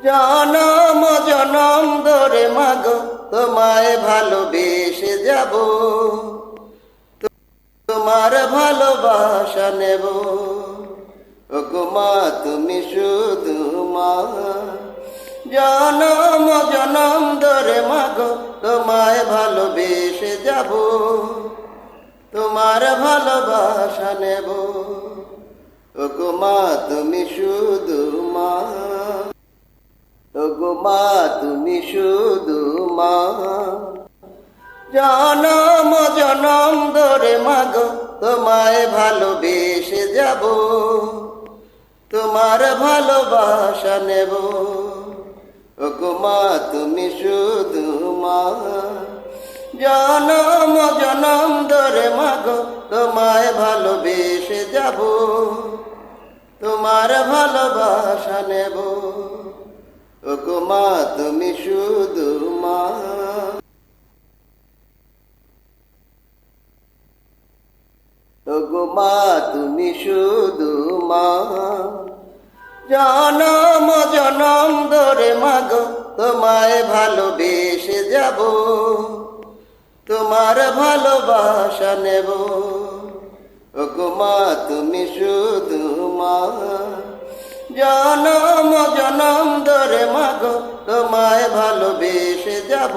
জনম জনম ধরে মাগো তোমায় ভালোবেসে যাব, তোমার ভালোবাসা নেব। ওগো মা তুমি শুধু মা, জনম জনম ধরে মাগো তোমায় ভালোবেসে যাব, তোমার ভালোবাসা নেব। ওগো মা তুমি শুধু মা, ওগো মা তুমি শুধু মা। জনম জনম ধরে মাগো তোমায় ভালোবেসে যাব, তোমার ভালোবাসা নেব। ওগো মা তুমি শুধু মা, জনম জনম ধরে মাগো তোমায় ভালোবেসে যাব, তোমার ভালোবাসা নেব। ওগো মা তুমি শুধু মা, ওগো মা তুমি শুধু মা। জনম জনম ধরে মাগো তোমায় ভালোবেসে যাব, তোমার ভালোবাসা নেব। ওগো মা তুমি শুধু মা, জনম জনম ধরে মাগো তোমায় ভালোবেসে যাব,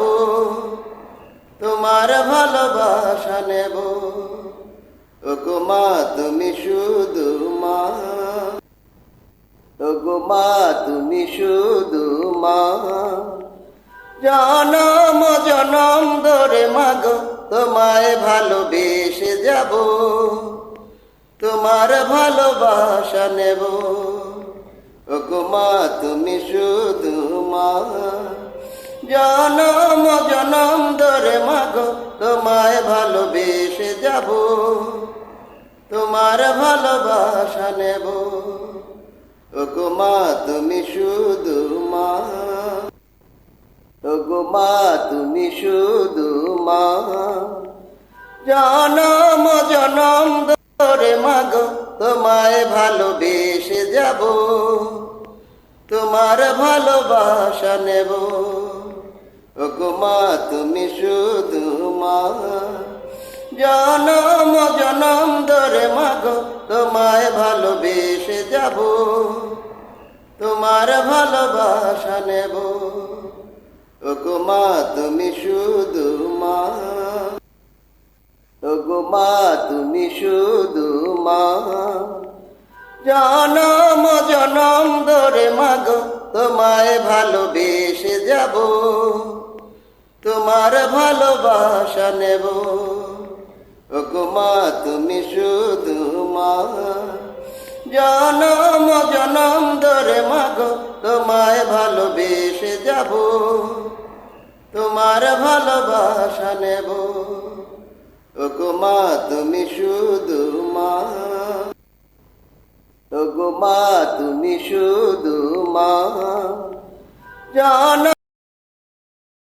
তোমার ভালোবাসা নেব। ওগো মা তুমি শুধু মা, ওগো মা তুমি শুধু মা। জনম জনম ধরে মাগো তোমায় ভালোবেসে যাব, তোমার ভালোবাসা নেব। ওগো মা তুমি শুধু মা, জনম জনম ধরে মাগো তোমায় ভালোবেসে যাব, তোমার ভালোবাসা নেব। ওগো মা তুমি শুধু মা, ওগো মা তুমি শুধু মা। জনম জনম ধরে মাগো তোমায় ভালোবেসে যাব, তোমার ভালোবাসা নেব। ওগো মা তুমি শুধু মা, জনম জনম ধরে মাগো তোমায় ভালোবেসে যাব, তোমার ভালোবাসা নেব। ওগো মা তুমি শুধু মা, ওগো মা তুমি শুধু মা। জনম জনম ধরে মাগো তোমায় ভালোবেসে যাব, তোমার ভালোবাসা নেব। ওগো মা তুমি শুধু মা, জনম জনম ধরে মাগো তোমায় ভালোবেসে যাব, তোমার ভালোবাসা নেব। ওগো মা তুমি শুধু মা, ওগো মা তুমি শুধু মা।